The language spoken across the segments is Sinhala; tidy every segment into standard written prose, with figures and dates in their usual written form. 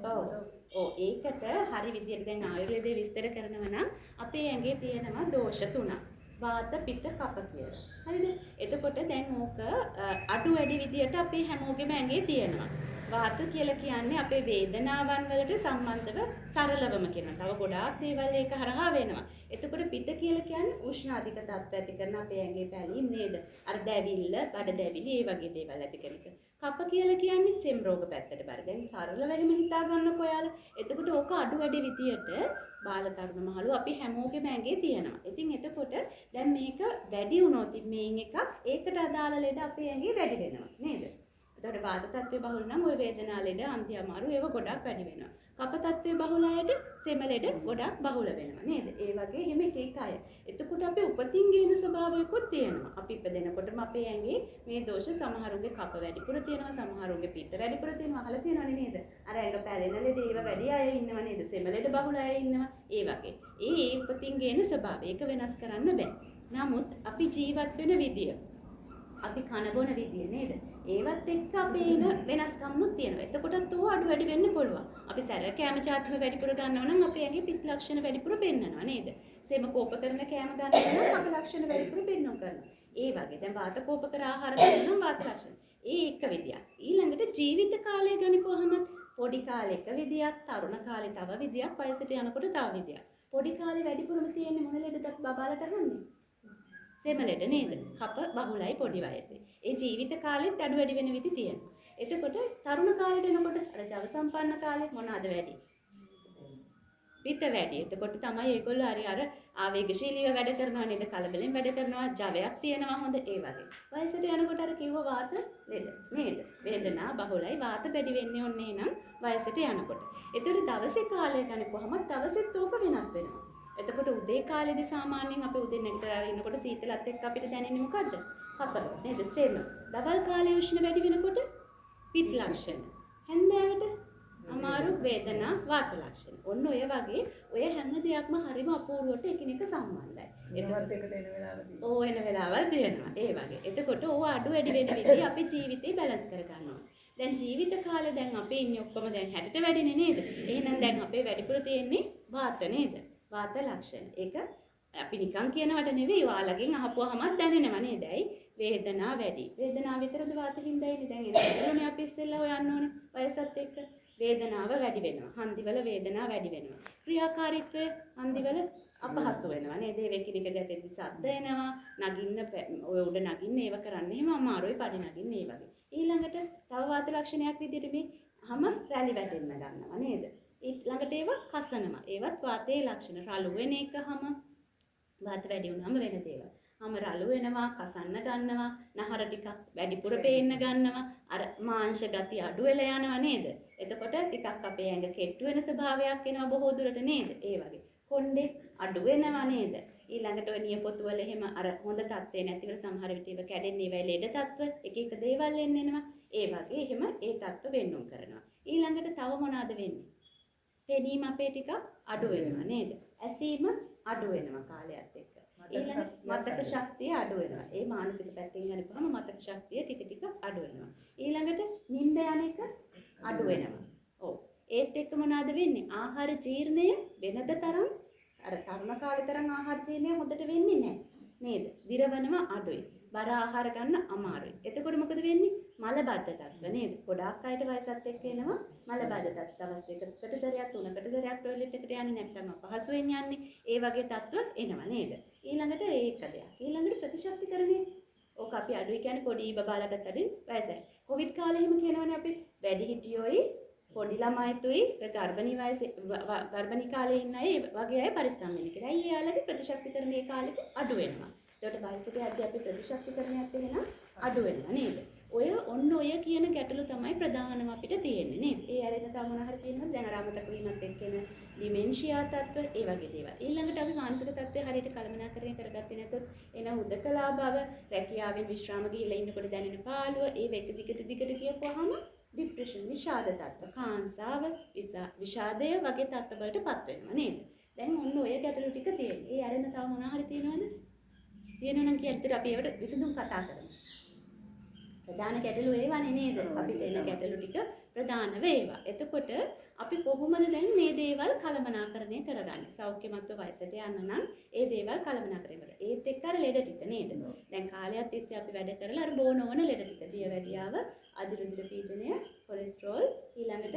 ඔව්. ඔව් ඒකට හරි විදියට දැන් ආයුර්වේදයේ විස්තර කරනවා නම් අපේ ඇඟේ තියෙනවා දෝෂ තුනක්. වාත පිත්ත කප කියලා. හරිද? එතකොට දැන් ඕක අඩු වැඩි විදියට අපේ හැමෝගෙම ඇඟේ තියෙනවා. වාත කියලා කියන්නේ අපේ වේදනාවන් වලට සම්බන්ධව සරලවම කියනවා. තව ගොඩාක් දේවල් ඒක හරහා වෙනවා. එතකොට පිත්ත කියලා කියන්නේ උෂ්ණ අධික තත්ත්ව ඇති කරන අපේ ඇඟේ පැලීම් නේද? අර දැවිල්ල, බඩ දැවිලි ඒ වගේ දේවල් ඇති කරන එක. කප කියලා කියන්නේ සෙම් රෝග පැත්තට බර. දැන් සරලව එහෙම හිතා ගන්නකො ඔයාලා. එතකොට ඕක අඩු වැඩි විදියට බාල තරුණ මහලු අපි හැමෝගෙම ඇඟේ තියෙනවා. ඉතින් එතකොට දැන් මේක වැඩි වුණොත් මේන් එකක් ඒකට අදාළ ලෙඩ අපේ ඇඟේ වැඩි වෙනවා නේද? එතකොට වාත තත්ත්වය බහුල නම් ওই වේදනා ලෙඩ, අන්ති අමාරු ඒව ගොඩක් වැඩි වෙනවා. කප තත්ත්වය බහුල අයට සෙම ලෙඩ ගොඩක් බහුල වෙනවා නේද? ඒ වගේ එහෙම එක එක අය. එතකොට අපි උපතින් ගේන ස්වභාවයකුත් තියෙනවා. අපි ඉපදෙනකොටම අපේ ඇඟේ මේ දෝෂ සමහරුගේ කප වැඩිපුර තියෙනවා, සමහරුගේ පිත්ත වැඩිපුර තියෙනවා. අහලා තියෙනවනේ නේද? අර ඇඟ පැලෙන ලෙඩ ඒව වැඩි අය ඉන්නවා නේද? සෙම ලෙඩ බහුල අය ඉන්නවා. ඒ වගේ. ඒ උපතින් ගේන ස්වභාවය. ඒක වෙනස් කරන්න බෑ. නමුත් අපි ජීවත් වෙන විදිය, අපි කන බොන විදිය නේද? ඒවත් එක්ක අපේ ඉන වෙනස්කම්නුත් තියෙනවා. එතකොටත් ඕව අඩු වැඩි වෙන්න පුළුවන්. අපි සැර කැම චාත්ම වැඩිපුර ගන්නවා නම් අපේ ඇඟේ පිත් ලක්ෂණ වැඩිපුර පෙන්නනවා නේද? සෙම කෝප කරන කැම ගන්නවා නම් අපේ ලක්ෂණ වැඩිපුර පෙන්වන්න කරනවා. ඒ වගේ දැන් වාත කෝප කර ආහාර ගන්නවා වාත ලක්ෂණ. ඒ එක විදියක්. ඊළඟට ජීවිත කාලය ගනිපුවහම පොඩි කාලේ එක විදියක්, තරුණ කාලේ තව විදියක්, වයසට යනකොට තව විදියක්. පොඩි කාලේ වැඩිපුරම තියෙන්නේ මොන ලෙඩද බබාලට අහන්නේ? සෙම ලෙඩ නේද? කප බහුලයි පොඩි වයසේ. ඒ ජීවිත කාලෙත් අඩු වැඩි වෙන විදි තියෙනවා. එතකොට තරුණ කාලේට එනකොට අර ජව සම්පන්න කාලේ මොනවාද වැඩි? පිත වැඩි. එතකොට තමයි ඒගොල්ලෝ හරි අර ආවේගශීලීව වැඩ කරනවා නේද? කලබලෙන් වැඩ කරනවා, ජවයක් තියෙනවා හොඳ ඒ වගේ. වයසට යනකොට අර කිව්ව වාත ලෙඩ නේද? වේදනා බහුලයි වාත වැඩි වෙන්නේ ඔන්නේ නම් වයසට යනකොට. එතකොට දවසේ කාලය ගනිපුවහම දවසෙත් ඕක වෙනස් වෙනවා. එතකොට උදේ කාලේදී සාමාන්‍යයෙන් අපි උදේ නැගිටලා ඉන්නකොට සීතලත් එක්ක අපිට දැනෙන්නේ මොකද්ද? කප නේද? සෙම. දවල් කාලේ උෂ්ණ වැඩි වෙනකොට පිත් ලක්ෂණ. හැන්දෑවට අමාරු වේදනා වාත ලක්ෂණ. ඔන්න ඔය වගේ ඔය හැම දෙයක්ම හරිම අපූර්වට එකිනෙක සම්බන්ධයි. ඒවත් එකට එන වෙලාවදී. ඕ එන වෙලාවල් දෙනවා. ඒ වගේ. එතකොට ඕව අඩු වැඩි වෙන විදිහ අපේ ජීවිතේ බැලන්ස් කර ගන්නවා. දැන් ජීවිත කාලේ දැන් අපි ඉන්නේ ඔක්කොම දැන් 60ට වැඩිනේ නේද? එහෙනම් දැන් අපේ වැඩිපුර තියෙන්නේ වාත නේද? වාත ලක්ෂණ. ඒක අපි නිකන් කියනවට නෙවෙයි ඔයාලගෙන් අහපුවාමත් දැනෙනවා නේද? ඇයි? වේදනාව වැඩි. වේදනාව විතරද වාතකින්දයි නේ දැන් එන්නේ අපි ඉස්සෙල්ලා හොයන්න ඕනේ වයසත් එක්ක. වේදනාව වැඩි වෙනවා. හන්දිවල වේදනාව වැඩි වෙනවා. ක්‍රියාකාරීත්වය හන්දිවල අපහසු වෙනවා නේද? ඒ වෙකිනික ගැටෙද්දි සද්ද එනවා. නගින්න ඔය උඩ නගින්න ඒව කරන්න එහෙම අමාරුයි පඩි නගින්න ඒ වගේ. ඊළඟට තව වාත ලක්ෂණයක් විදිහට මේ හැම රැලි වැටෙන්න ගන්නවා නේද? ඊළඟට ඒව කසනවා. ඒවත් වාතයේ ලක්ෂණ. රළු වෙන එකම වාත වැඩි වුණාම වෙන දේවල්. හැම රළු වෙනවා, කසන්න ගන්නවා, නහර ටිකක් වැඩිපුර පේන්න ගන්නවා, අර මාංශ ගති අඩු වෙලා යනවා නේද? එතකොට ටිකක් අපේ ඇඟ කෙට්ටු වෙන ස්වභාවයක් එනවා බොහෝ දුරට නේද? ඒ වගේ. කොණ්ඩේ අඩු වෙනවා නේද? ඊළඟට ඔය නියපොතු වල එහෙම අර හොඳ තත්ත්වේ නැතිව සමහර විට ඒව කැඩෙන්නේ ඒවයි ලෙඩ තත්ත්ව එක එක දේවල් එන්නෙනවා. ඒ වගේ එහෙම ඒ තත්ත්ව වෙන්නුම් කරනවා. ඊළඟට තව මොනවාද වෙන්නේ? පෙනීම අපේ ටිකක් අඩු වෙනවා නේද? ඇසීම අඩු වෙනවා කාලයත් එක්ක. ඊළඟ මතක ශක්තිය අඩු වෙනවා. ඒ මානසික පැත්තෙන් හරිපුවම මතක ශක්තිය ටික ටික අඩු වෙනවා. ඊළඟට නිින්ද යන එක අඩු වෙනවා. ඔව්. ඒත් එක්ක මොනවාද වෙන්නේ? ආහාර ජීර්ණය වෙනද තරම් අර තරුණ කාලේ තරම් ආහාර ජීර්ණය හොඳට වෙන්නේ නැහැ. නේද? දිරවනවා අඩුයි. බර ආහාර ගන්න අමාරුයි. එතකොට මොකද වෙන්නේ? මල බද්ධ තත්ත්ව නේද? ගොඩාක් අයට වයසත් එක්ක එනවා මල බද්ධ තත්ත්ව. දවස් දෙකකට සැරයක් තුනකට සැරයක් ටොයිලට් එකට යන්නේ නැත්නම් අපහසුයෙන් යන්නේ. ඒ වගේ තත්ත්ව එනවා නේද? ඊළඟට ඒක දෙයක්. ඊළඟට ප්‍රතිශක්තිකරණය. ඕක අපි අඩුයි කියන්නේ පොඩි බබාලටත් අඩුයි වයසයි. කොවිඩ් කාලේ එහෙම කියනවනේ අපි වැඩි හිටියෝයි පොඩි ළමයිතුයි ගර්භණී වයසේ ගර්භණී කාලේ ඉන්න අය වගේ අය පරිස්සම් වෙන්න කියලා. අයි යාළගේ ප්‍රතිශක්තිකරණයේ කාලෙක අඩු වෙනවා. ඒකට වයසට යද්දී අපි ප්‍රතිශක්තිකරණයත් එහෙනම් අඩු වෙනවා නේද? ඔය කියන ගැටලු තමයි ප්‍රධානම අපිට තියෙන්නේ නේද? ඒ ඇරෙන තව මොන හරි තියෙනවද? දැන් අරාමතක වීමත් එක්ක එන ඩිමෙන්ෂියා තත්ත්ව ඒ වගේ දේවල්. ඊළඟට අපි මානසික තත්ත්වය හරියට කළමනාකරණය කරගත්තේ නැතොත් එන හුදකලා බව, රැකියාවෙන් විශ්‍රාම ගිහිල්ලා ඉන්නකොට දැනෙන පාළුව, ඒ වෙක දිගට කියපුවාම ડિප්‍රෙෂන්, විෂාද තත්ත්ව, කාංසාව, විෂාදය වගේ තත්ත්ව වලටපත් වෙනවා නේද? දැන් ඔන්න ඔය ගැටලු ටික තියෙනවා. ඒ ඇරෙන තව මොන හරි තියෙනවද? තියෙනවා නම් කියන්න අපි ඒවට විසඳුම් කතා කරමු. ප්‍රධාන ගැටලු ඒවානේ නේද? අපිට එන ගැටලු ටික ප්‍රධාන වේවා. එතකොට අපි කොහොමද දැන් මේ දේවල් කළමනාකරණය කරගන්නේ? සෞඛ්‍යමත්ව වයසට යන්න නම් ඒ දේවල් කළමනාකරණය කරලා. ඒත් එක්ක අර ලෙඩ ටික නේද? දැන් කාලයක් තිස්සේ අපි වැඩ කරලා අර බෝන ඕන ලෙඩ ටික. දියවැඩියාව, අධිරුධිර පීඩනය, කොලෙස්ටරෝල් ඊළඟට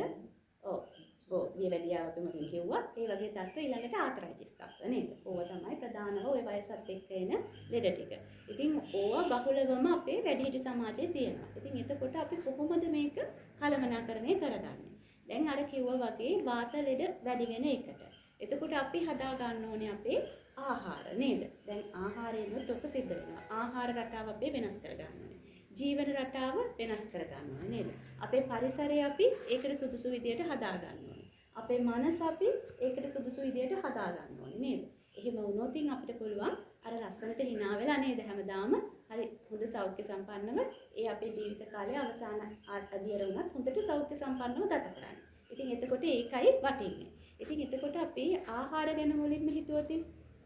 දියවැඩියාව අපි මුලින් කිව්වා. ඒ වගේ තත්ත්ව ඊළඟට ආතරයිටිස් තත්ත්ව නේද? ඕවා තමයි ප්‍රධානව ওই වයසත් එක්ක එන ලෙඩ ටික. ඉතින් ඕවා බහුලවම අපේ වැඩිහිටි සමාජයේ තියෙනවා. ඉතින් එතකොට අපි කොහොමද මේක කළමනාකරණය කරගන්නේ? දැන් අර කිව්වා වගේ වාත ලෙඩ වැඩි වෙන එකට. එතකොට අපි හදා ගන්න ඕනේ අපේ ආහාර නේද? දැන් ආහාරයෙන්ම ඔක සිද්ධ වෙනවා. ආහාර රටාව අපි වෙනස් කර ගන්න ඕනේ. ජීවන රටාව වෙනස් කර ගන්න ඕනේ නේද? අපේ පරිසරය අපි ඒකට සුදුසු විදියට හදා ගන්න ඕනේ. අපේ මනස අපි ඒකට සුදුසු විදියට හදා ගන්න ඕනේ නේද? එහෙම වුණොත් අපිට පුළුවන් අර ලස්සනට hina වෙලා නේද හැමදාම හරි හොඳ සෞඛ්‍ය සම්පන්නව ඒ අපේ ජීවිත කාලයේ අවසාන අධ්‍යයන වුණත් හොඳට සෞඛ්‍ය සම්පන්නව ගත කරන්න. ඉතින් එතකොට ඒකයි වටින්නේ. ඉතින් එතකොට අපි ආහාර ගැන මුලින්ම හිතුවොත්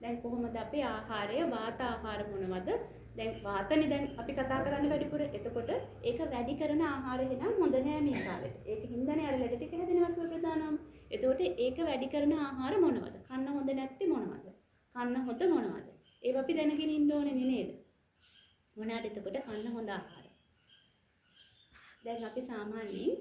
දැන් කොහොමද අපේ ආහාරය වාත ආහාර මොනවද? දැන් වාතනේ දැන් අපි කතා කරන්නේ වැඩිපුර. එතකොට ඒක වැඩි කරන ආහාර එහෙනම් හොඳ නෑ මේ කාලෙට. ඒක හින්දානේ අර ලෙඩ ටික හැදෙනවා කියලා ප්‍රධානම. එතකොට ඒක වැඩි කරන ආහාර මොනවද? කන්න හොඳ නැත්තේ මොනවද? කන්න හොඳ මොනවද? ඒව අපි දැනගෙන ඉන්න ඕනේ නේද? මොනවාද එතකොට කන්න හොඳ ආහාර? දැන් අපි සාමාන්‍යයෙන්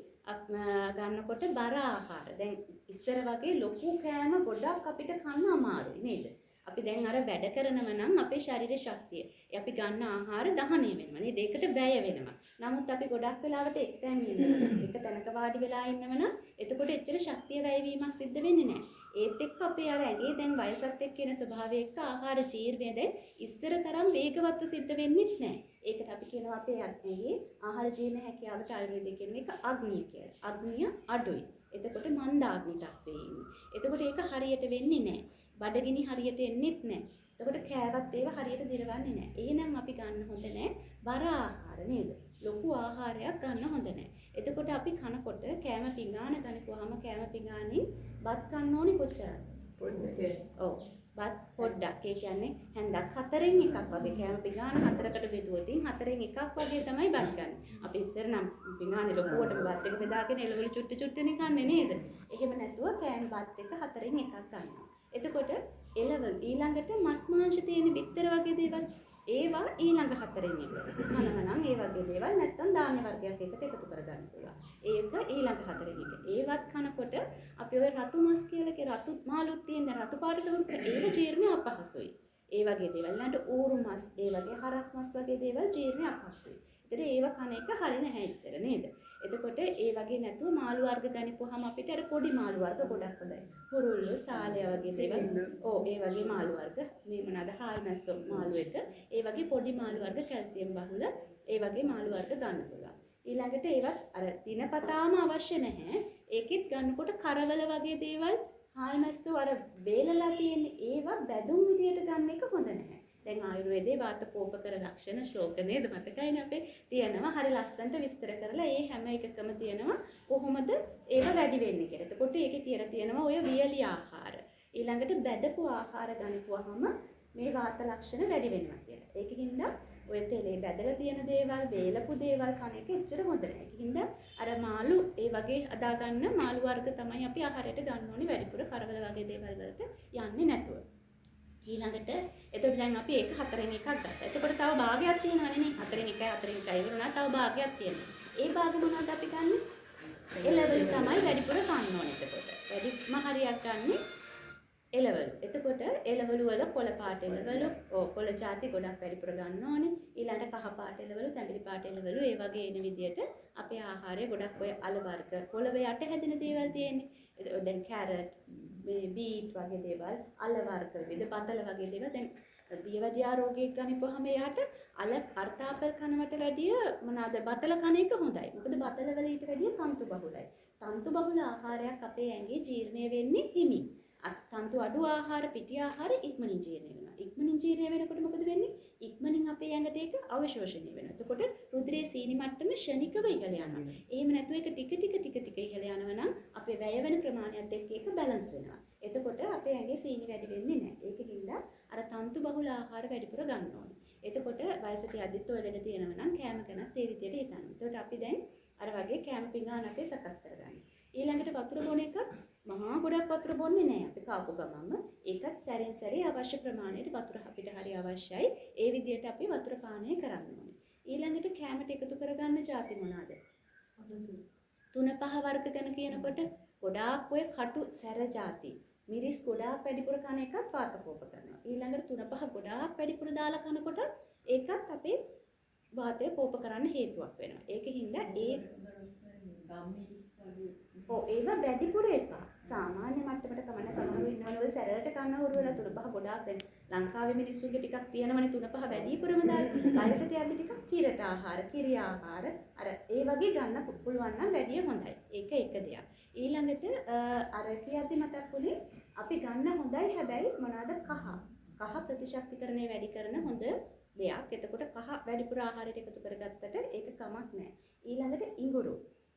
ගන්නකොට බර ආහාර. දැන් ඉස්සර වගේ ලොකු කෑම ගොඩක් අපිට කන්න අමාරුයි නේද? අපි දැන් අර වැඩ කරනව නම් අපේ ශරීර ශක්තිය. අපි ගන්න ආහාර දහණය වෙනවා නේද? ඒකට වැය වෙනවා. නමුත් අපි ගොඩක් වෙලාවට එක තැන ඉන්නවා. එක තැනක වාඩි වෙලා ඉන්නව නම් එතකොට එච්චර ශක්තිය වැය වීමක් සිද්ධ වෙන්නේ නැහැ. ඒත් එක්ක අපේ අර ඇඟේ දැන් වයසත් එක්ක එන ස්වභාවය එක්ක ආහාර ජීර්ණය දැන් ඉස්සර තරම් වේගවත්ව සිද්ධ වෙන්නේ නැහැ. ඒකට අපි කියනවා අපේ ඇඟේ ආහාර ජීර්ණ හැකියාවට ආයුර්වේදයේ කියන එක අග්නිය කියලා. අග්නිය අඩුයි. එතකොට මන්දාග්නියක් වෙන්නේ. එතකොට ඒක හරියට වෙන්නේ නැහැ. බඩගිනි හරියට එන්නෙත් නැහැ. එතකොට කෑවත් ඒව හරියට දිරවන්නේ නැහැ. එහෙනම් අපි ගන්න හොඳ නැහැ බර ආහාර නේද? ලොකු ආහාරයක් ගන්න හොඳ නැහැ. එතකොට අපි කනකොට කෑම පිඟාන ගන්නකොහම කෑම පිඟානින් බත් කන්න ඕනේ කොච්චරද? පොඩ්ඩක්. ඔව්. බත් පොඩ්ඩක්. ඒ කියන්නේ හැන්දක් 4න් එකක් වගේ කෑම පිඟාන 4කට බෙදුවොත් 4න් එකක් වගේ තමයි බත් ගන්න. අපි ඉස්සර නම් පිඟානේ ලොකුවටම බත් එක බෙදාගෙන එළවලු චුට්ටි චුට්ටිනේ කන්නේ නේද? එහෙම නැතුව කෑම බත් එක 4න් එකක් ගන්නවා. එතකොට එළවලු ඊළඟට මස් මාංශ තියෙන බිත්තර වගේ දේවල් ඒවා ඊළඟ 4න් එක. කනවා නම් ඒ වගේ දේවල් නැත්තම් ධාන්‍ය වර්ගයක් එකට එකතු කරගන්න පුළුවන්. ඒක ඊළඟ 4න් එක. ඒවත් කනකොට අපි ඔය රතු මස් කියලා කිය රතු මාළුත් තියෙන රතු පාටට උරුක ඒක ජීර්ණය අපහසුයි. ඒ වගේ දේවල් ඊළඟට ඌරු මස්, ඒ වගේ හරක් මස් වගේ දේවල් ජීර්ණය අපහසුයි. ඒතර ඒව කන එක හරිය නැහැ එච්චර නේද? එතකොට ඒ වගේ නැතුව මාළු වර්ග ගනිපුවාම අපිට අර පොඩි මාළු වර්ග ගොඩක් හොඳයි. හුරුල්ලු, සාලය වගේ දේවල්. ඔව් ඒ වගේ මාළු වර්ග මේ මොනවාද හාල් මැස්සෝ මාළු එක. ඒ වගේ පොඩි මාළු වර්ග කැල්සියම් බහුල ඒ වගේ මාළු වර්ග ගන්න පුළුවන්. ඊළඟට ඒවත් අර දිනපතාම අවශ්‍ය නැහැ. ඒකෙත් ගන්නකොට කරවල වගේ දේවල් හාල් මැස්සෝ අර වේලලා තියෙන ඒවා බැදුම් විදියට ගන්න එක හොඳ නැහැ. දැන් ආයුර්වේදයේ වාතකෝපකර ලක්ෂණ ශ්ලෝක නේද මතකයිනේ අපේ තියෙනවා හරි ලස්සනට විස්තර කරලා ඒ හැම එකකම තියෙනවා කොහොමද ඒව වැඩි වෙන්නේ කියලා. එතකොට ඒකේ කියලා තියෙනවා ඔය වියලි ආහාර. ඊළඟට බැදපු ආහාර ගන්නකොහම මේ වාත ලක්ෂණ වැඩි වෙනවා කියලා. ඒකින්ද ඔය තෙලේ බැදලා තියෙන දේවල්, වේලපු දේවල් කන එක එච්චර හොඳ නැහැ. ඒකින්ද අර මාළු ඒ වගේ අදා ගන්න මාළු වර්ග තමයි අපි ආහාරයට ගන්න ඕනේ වැඩිපුර කරවල වගේ දේවල් වලට යන්නේ නැතුව. ඊළඟට එතකොට දැන් අපි ඒක 4න් එකක් ගත්තා. එතකොට තව භාගයක් තියෙනවනේ නේ. 4න් 1 ඉවරුණා තව භාගයක් තියෙනවා. ඒ භාග මොනවද අපි ගන්නෙ? එළවලු තමයි වැඩිපුර කන්න ඕනේ එතකොට. වැඩිම හරියක් ගන්නෙ එළවලු. එතකොට එළවලු වල කොළ පාට එළවලු, කොළ ಜಾති ගොඩක් වැඩිපුර ගන්න ඕනේ. ඊළඟට කහ පාට එළවලු, තැඹිලි පාට එළවලු ඒ වගේ එන විදියට අපේ ආහාරය ගොඩක් ඔය අල වර්ග, පොළවේ යට හැදෙන දේවල් තියෙන්නේ. දැන් කැරට්, මේ බීට් වගේ දේවල්, අල වර්ග විවිධ බතල වගේ දේවල් දැන් දියවැඩියා රෝගියෙක් ගනිපුවාම එයාට අල අර්ථාපල් කනවට වැඩිය මොනවාද බතල කන එක හොඳයි. මොකද බතල වල ඊට වැඩිය තන්තු බහුලයි. තන්තු බහුල ආහාරයක් අපේ ඇඟේ ජීර්ණය වෙන්නේ හිමින්. තන්තු අඩු ආහාර, පිටි ආහාර ඉක්මනින් ජීර්ණය වෙනවා. ඉක්මනින් ජීර්ණය වෙනකොට මොකද වෙන්නේ? ඉක්මනින් අපේ ඇඟට ඒක අවශෝෂණය වෙනවා. එතකොට රුධිරයේ සීනි මට්ටම ක්ෂණිකව ඉහළ යනවා. එහෙම නැතුව ඒක ටික ඉහළ යනවා නම් අපේ වැය වෙන ප්‍රමාණයත් එක්ක ඒක බැලන්ස් වෙනවා. එතකොට අපේ ඇඟේ සීනි වැඩි වෙන්නේ නැහැ. ඒකින්ද අර තන්තු බහුල ආහාර වැඩිපුර ගන්න ඕනේ. එතකොට වයසට යද්දිත් ඔය ලෙඩ තියෙනවා නම් කෑම ගැනත් ඒ විදිහට හිතන්න. එතකොට අපි දැන් අර වගේ කෑම පිඟාන අපේ සකස් කරගන්න. ඊළඟට වතුර බොන එකත් ගොඩක් වතුර බොන්නේ නැහැ අපි කාපු ගමන්ම. ඒකත් සැරින් සැරේ අවශ්‍ය ප්‍රමාණයට වතුර අපිට හරි අවශ්‍යයි. ඒ විදිහට අපි වතුර පානය කරන්න ඕනේ. ඊළඟට කැමට එකතු කරගන්න ಜಾති මොනවාද? 3-5 වර්ග ගැන කියනකොට ගොඩාක් ඔය කටු සැර ಜಾති. මිරිස් ගොඩාක් වැඩිපුර කන එකත් වාතකෝප කරනවා. ඊළඟට 3-5 ගොඩාක් වැඩිපුර දාලා කනකොට ඒකත් අපේ වාතය කෝප කරන්න හේතුවක් වෙනවා. ඒකින්ද ඒව වැඩිපුර එපා. සාමාන්‍ය මට්ටමට කමන්න සමහරව ඉන්නවනේ ඔය සැරලට කන්න හුරු වෙලා 3-5 ගොඩාක් දැන් ලංකාවේ මිනිස්සුන්ගේ ටිකක් තියෙනවනේ 3-5 වැඩිපුරම දාලා වයසට යද්දි ටිකක් කිරට ආහාර, කිරි ආහාර අර ඒ වගේ ගන්න පුළුවන් නම් වැඩිය හොඳයි. ඒක එක දෙයක්. ඊළඟට අර කියද්දි මතක් වුණේ අපි ගන්න හොඳයි හැබැයි මොනවාද කහ ප්‍රතිශක්තිකරණය වැඩි කරන හොඳ දෙයක්. එතකොට කහ වැඩිපුර ආහාරයට එකතු කරගත්තට ඒක කමක් නැහැ. ඊළඟට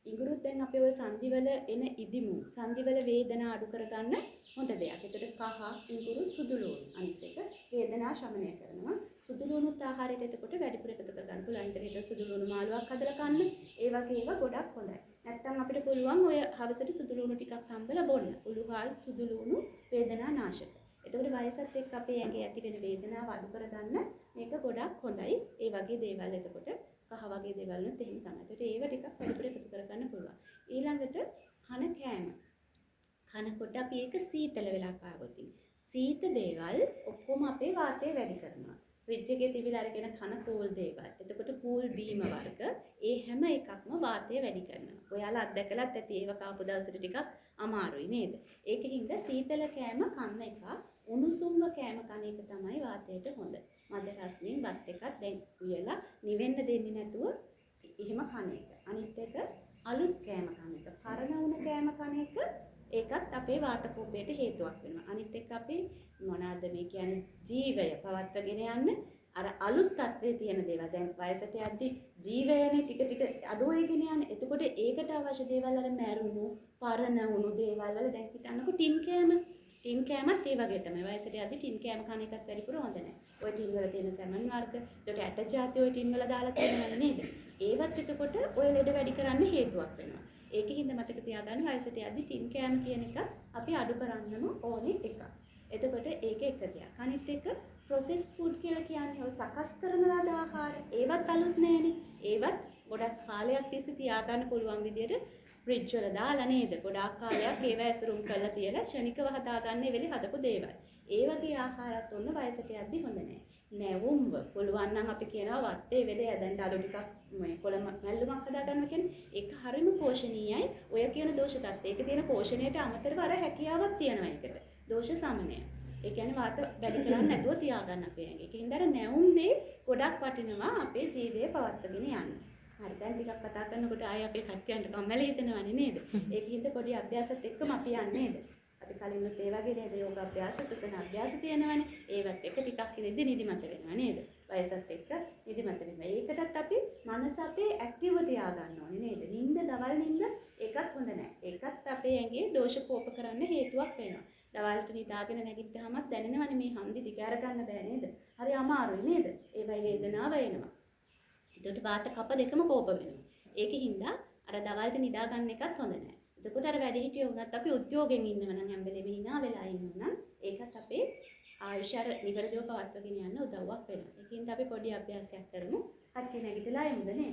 ඉඟුරුත් දැන් අපේ ওই සංදිවල එන ඉදිමු සංදිවල වේදනා අඩු කරගන්න හොඳ දෙයක්. එතකොට කහ, ඉඟුරු, සුදුලුණු අනිත් එක වේදනා ಶಮනය කරනවා. සුදුලුණුත් ආහාරයට එතකොට වැඩිපුර එකතු කරගන්න පුළුවන්. ඉතින් සුදුලුණු මාළුවක් හදලා කන්න. ඒ වගේ ඒවා ගොඩක් හොඳයි. නැත්තම් අපිට පුළුවන් ඔය හවසට සුදුලුණු ටිකක් හම්බලා බොන්න. උළුහාල් සුදුලුණු වේදනා නාශක. එතකොට වයසත් එක්ක අපේ ඇඟේ ඇති වෙන වේදනාව අඩු කරගන්න මේක ගොඩක් හොඳයි. ඒ වගේ දේවල් එතකොට කහ වගේ දේවල් නුත් එහෙම තමයි. ඒකට ඒව ටිකක් වැඩිපුර එකතු කරගන්න පුළුවන්. ඊළඟට කෑම. කනකොට අපි ඒක සීතල වෙලා කාවොත් සීත දේවල් ඔක්කොම අපේ වාතය වැඩි කරනවා. ෆ්‍රිජ් එකේ තිබිලා අරගෙන කන කූල් දේවල්. එතකොට කූල් බීම වර්ග ඒ හැම එකක්ම වාතය වැඩි කරනවා. ඔයාලා අත්දැකලත් ඇති ඒව කාපු දවසට ටිකක් අමාරුයි නේද? ඒකින්ද සීතල කෑම කන්න එක උණුසුම්ව කෑම කන එක තමයි වාතයට හොඳ. මද රස්නෙන් බත් එකක් දැන් උයලා නිවෙන්න දෙන්නේ නැතුව එහෙම කන එක. අනිත් එක අලුත් කෑම කන එක. පරණ වුණ කෑම කන එක ඒකත් අපේ වාත කෝපයට හේතුවක් වෙනවා. අනිත් එක අපේ මොනවාද මේ කියන්නේ ජීවය පවත්වාගෙන යන්න අර අලුත් තත්ත්වයේ තියෙන දේවල්. දැන් වයසට යද්දි ජීවයනේ ටික ටික අඩු වෙගෙන යන්නේ. එතකොට ඒකට අවශ්‍ය දේවල් අර මැරුණු, පරණ වුණු දේවල් වල දැන් හිතන්නකො ටින් කෑමත් ඒ වගේ තමයි. වයසට යද්දි ටින් කෑම කන එකත් වැඩිපුර හොඳ නැහැ. ඔය ටින් වල තියෙන සැමන් වර්ග, ඒකට ඇට ಜಾති ඔය ටින් වල දාලා තියෙනවනේ නේද? ඒවත් එතකොට ඔය ලෙඩ වැඩි කරන්න හේතුවක් වෙනවා. ඒකින්ද මතක තියාගන්න වයසට යද්දි ටින් කෑම කියන එක අපි අඩු කරන්නම ඕනේ එකක්. එතකොට ඒක එක දෙයක්. අනිත් එක processed food කියලා කියන්නේ ඔය සකස් කරන ලද ආහාර. ඒවත් අලුත් නෑනේ. ඒවත් ගොඩක් කාලයක් තිස්සේ තියාගන්න පුළුවන් විදියට ෆ්‍රිජ් වල දාලා නේද? ගොඩාක් කාලයක් ඒව ඇසුරුම් කරලා තියලා ක්ෂණිකව හදාගන්න වෙලේ හදපු දේවල්. ඒ වගේ ආහාරات ඔන්න වයසට යද්දි හොඳ නෑ. නැවුම්ව පුළුවන් නම් අපි කියනවා වත්තේ වෙලේ දැන් අලු ටිකක් මේ කොළම මැල්ලුමක් හදාගන්න කියන්නේ ඒක හරිම පෝෂණීයයි. ඔය කියන දෝෂ තත්ත්වය. ඒක තියෙන පෝෂණයට අමතරව අර හැකියාවක් තියෙනවා ඒකට. දෝෂ සමනය. ඒ කියන්නේ වාත වැඩි කරන්නේ නැතුව තියාගන්න අපේ ඇඟේ. ඒකින්ද අර නැවුම් දේ ගොඩක් වටිනවා අපේ ජීවය පවත්වාගෙන යන්න. හරි දැන් ටිකක් කතා කරනකොට ආයේ අපේ කට්ටියන්ට කම්මැලි හිතෙනවනේ නේද? ඒකින්ද පොඩි අභ්‍යාසත් එක්කම අපි යන්නේ නේද? අපි කලින්ත් ඒ වගේ නේද යෝග අභ්‍යාස, සසන අභ්‍යාස තියෙනවනේ. ඒවත් එක ටිකක් ඉඳි නිදිමත වෙනවා නේද? වයසත් එක්ක නිදිමත වෙනවා. ඒකටත් අපි මනස අපේ ඇක්ටිව්ව තියාගන්න ඕනේ නේද? නිින්ද දවල් නිින්ද ඒකත් හොඳ නැහැ. ඒකත් අපේ ඇඟේ දෝෂ කෝප කරන්න හේතුවක් වෙනවා. දවල්ට නිදාගෙන නැගිට්ටාමත් දැනෙනවනේ මේ හන්දි දිග අර ගන්න බෑ නේද? හරි අමාරුයි නේද? ඒවයි වේදනාව එනවා. ඒකට වාත කප දෙකම කෝප වෙනවා. ඒකින්ද අර දවල්ට නිදා ගන්න එකත් හොඳ නැහැ. එතකොට අර වැඩිහිටියෝ වුණත් අපි උද්‍යෝගයෙන් ඉන්නව නම් හැම වෙලේම hina වෙලා ඉන්නව නම් ඒකත් අපේ ආයුෂ අර නිවැරදිව පවත්වාගෙන යන්න උදව්වක් වෙනවා. ඒකින්ද අපි පොඩි අභ්‍යාසයක් කරමු. කට්ටිය නැගිටලා යමුද නේ?